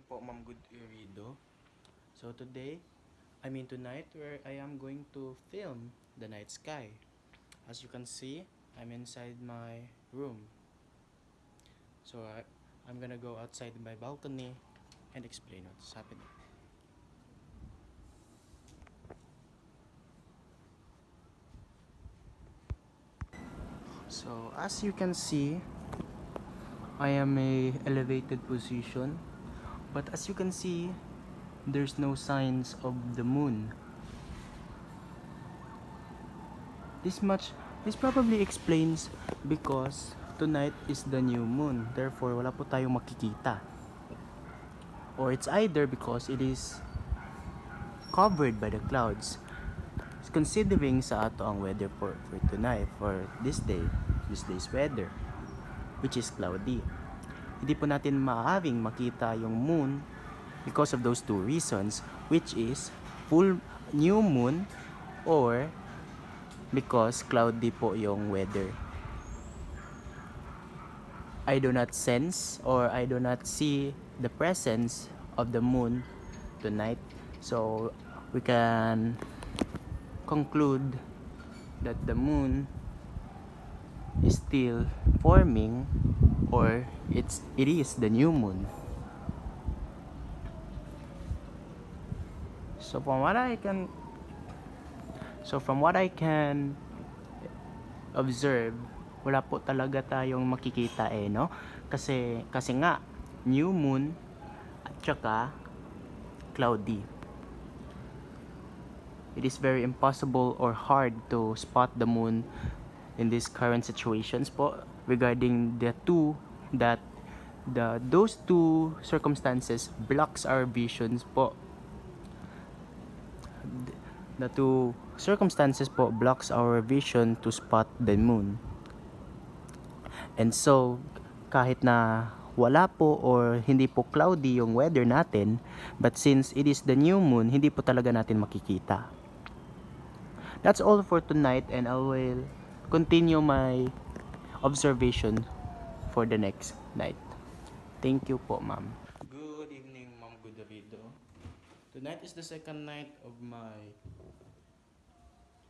po, Ma'am Good Irido. So tonight, where I am going to film the night sky. As you can see, I'm inside my room. So I'm gonna go outside my balcony and explain what's happening. So as you can see, I am a elevated position, but as you can see, there's no signs of the moon. This much this probably explains because tonight is the new moon. Therefore, wala po tayong makikita. Or it's either because it is covered by the clouds. Considering sa ato ang weather for tonight, for this day's weather, which is cloudy. Hindi po natin maaaring makita yung moon because of those two reasons, which is full new moon or because cloudy po yung weather. I do not sense or I do not see the presence of the moon tonight. So we can conclude that the moon is still forming or it is the new moon. So from what I can observe, wala po talaga tayong makikita no? Kasi nga new moon at saka cloudy. It is very impossible or hard to spot the moon in these current situations po regarding those two circumstances blocks our visions po. The two circumstances po blocks our vision to spot the moon. And so, kahit na wala po or hindi po cloudy yung weather natin, but since it is the new moon, hindi po talaga natin makikita. That's all for tonight, and I will continue my observation for the next night. Thank you po, ma'am. Good evening, Ma'am Gudavido. Tonight is the second night of my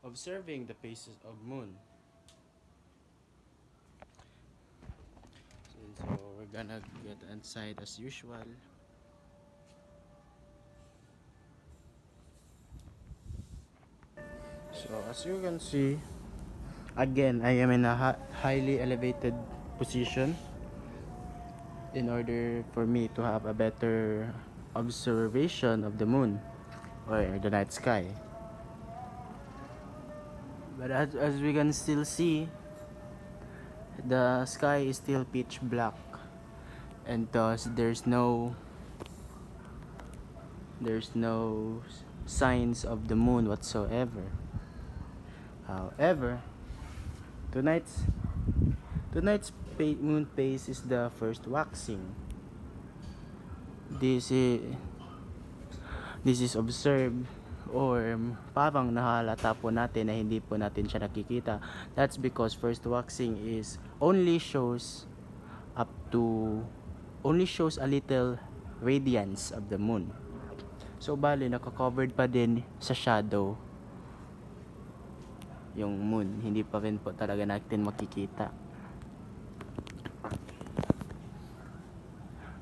observing the phases of moon. So we're gonna get inside as usual. So as you can see, again, I am in a highly elevated position in order for me to have a better observation of the moon or the night sky. But as we can still see, the sky is still pitch black, and thus there's no signs of the moon whatsoever. However, tonight's moon phase is the first waxing. This is observed or parang nahalata po natin na hindi po natin siya nakikita. That's because first waxing is only shows a little radiance of the moon. So bali naka-covered pa din sa shadow yung moon, hindi pa rin po talaga natin makikita.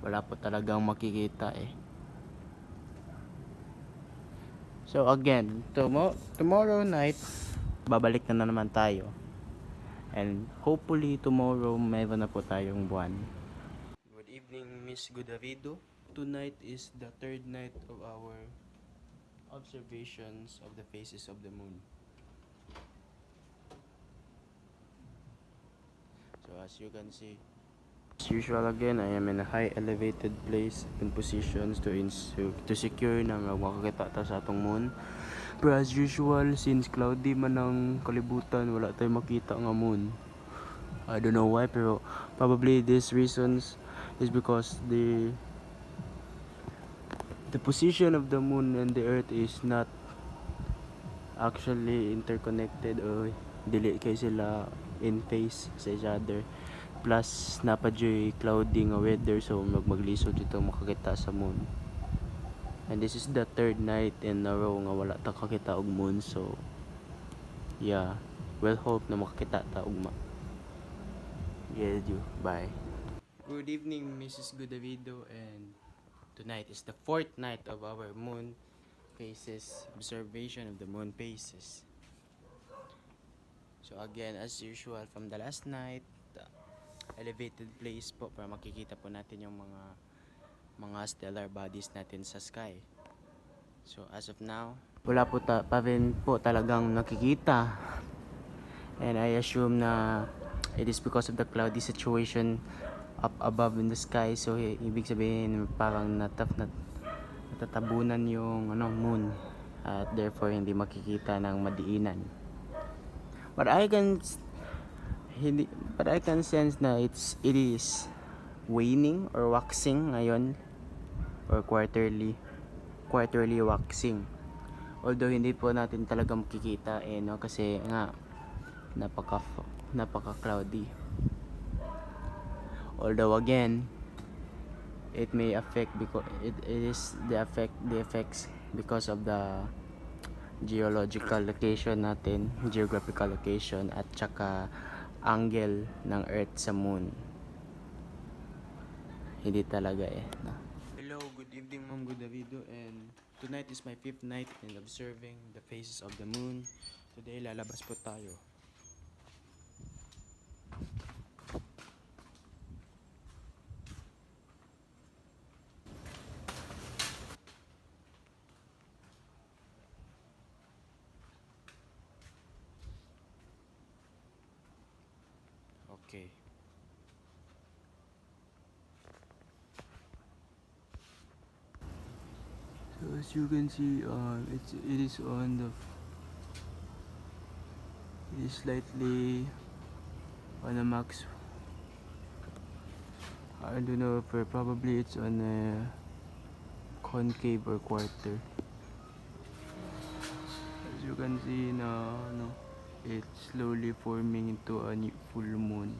Wala po talagang makikita So again, tomorrow night babalik na naman tayo, and hopefully tomorrow mayroon na po tayong buwan. Good evening, Miss Gudavido. Tonight is the third night of our observations of the phases of the moon. So as you can see, as usual again, I am in a high elevated place and positions to secure na makakita ta sa atong moon. Pero as usual, since cloudy man ang kalibutan, wala tayong makita nga moon. I don't know why, pero probably these reasons is because the position of the moon and the earth is not actually interconnected, o dili kay sila in phase sa each other. Plus napadyoy cloudy nga weather, so maglisod dito makakita sa moon. And this is the third night in a row nga wala ta kakita og moon, so yeah, well hope na makakita ta ugma. Yeah, you. Bye. Good evening, Mrs. Gudavido, and tonight is the fourth night of our moon phases, observation of the moon phases. So again, as usual, from the last night, elevated place po para makikita po natin yung mga stellar bodies natin sa sky. So as of now, wala po pa rin po talagang nakikita. And I assume na it is because of the cloudy situation up above in the sky. So ibig sabihin parang natatabunan yung moon, at therefore hindi makikita ng madiinan. But I can sense na it is waning or waxing ngayon, or quarterly waxing. Although hindi po natin talaga makikita kasi nga napaka cloudy. Although again, it may affect because it is the effects because of the geographical location at saka angle ng Earth sa Moon. Hindi talaga no? Hello, good evening Ma'am Gudavido, and tonight is my 5th night in observing the phases of the moon. Today lalabas po tayo. Okay. So as you can see, it is slightly on a max. I don't know if probably it's on a concave or quarter. As you can see now, it's slowly forming into a new full moon.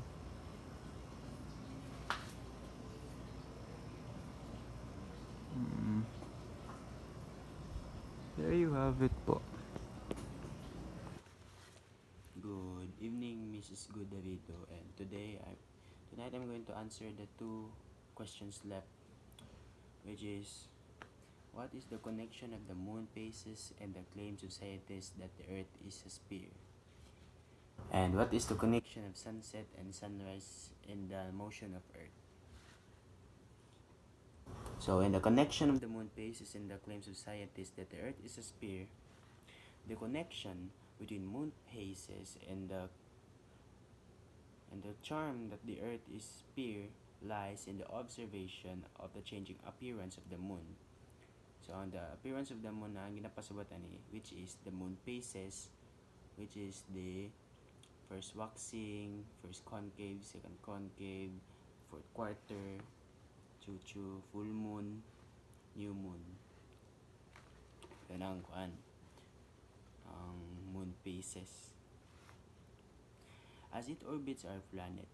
There you have it po. Good evening, Mrs. Gudavido, and tonight I'm going to answer the 2 questions left, which is, what is the connection of the moon phases and the claims of scientists that the Earth is a sphere? And what is the connection of sunset and sunrise in the motion of Earth? So, in the connection of the moon phases and the claims of scientists that the Earth is a sphere, the connection between moon phases and the charm that the Earth is sphere lies in the observation of the changing appearance of the moon. So, on the appearance of the moon na ginapasabatan which is the moon phases, which is the first waxing, first concave, second concave, fourth quarter, chuchu, full moon, new moon. Yan ang moon phases. As it orbits our planet,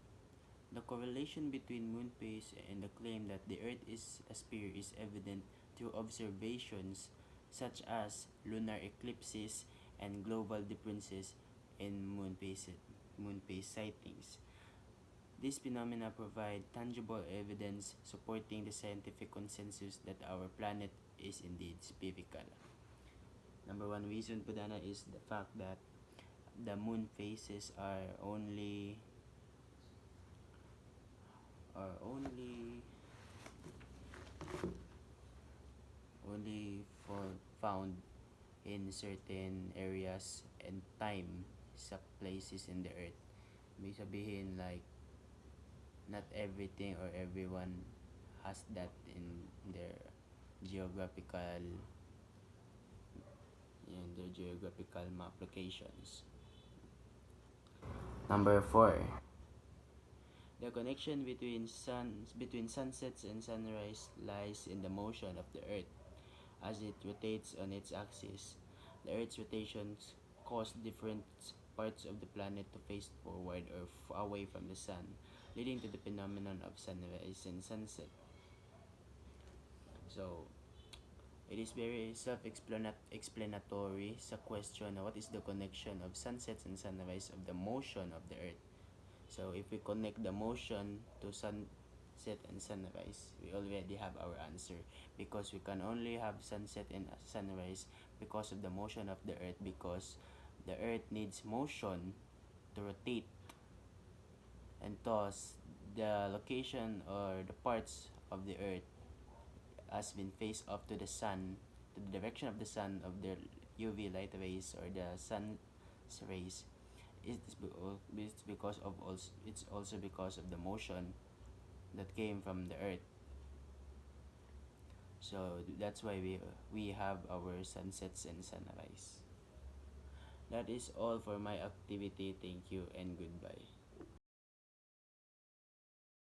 the correlation between moon phase and the claim that the Earth is a sphere is evident through observations such as lunar eclipses and global differences in moon phase sightings. These phenomena provide tangible evidence supporting the scientific consensus that our planet is indeed spherical. Number 1 reason po dana is the fact that the moon phases are only found in certain areas and time sa places in the Earth. May sabihin like not everything or everyone has that in their geographical applications. Number 4, the connection between sunsets and sunrise lies in the motion of the Earth as it rotates on its axis. The Earth's rotations cause different parts of the planet to face forward or away from the sun. leading to the phenomenon of sunrise and sunset. So, it is very self-explanatory sa question na what is the connection of sunsets and sunrise of the motion of the earth. So if we connect the motion to sunset and sunrise, we already have our answer, because we can only have sunset and sunrise because of the motion of the earth, because the earth needs motion to rotate, and thus the location or the parts of the earth has been faced off to the sun, to the direction of the sun, of the UV light rays or the sun's rays. It's because of also, it's also because of the motion that came from the earth. So that's why we have our sunsets and sunrise. That is all for my activity. Thank you and goodbye.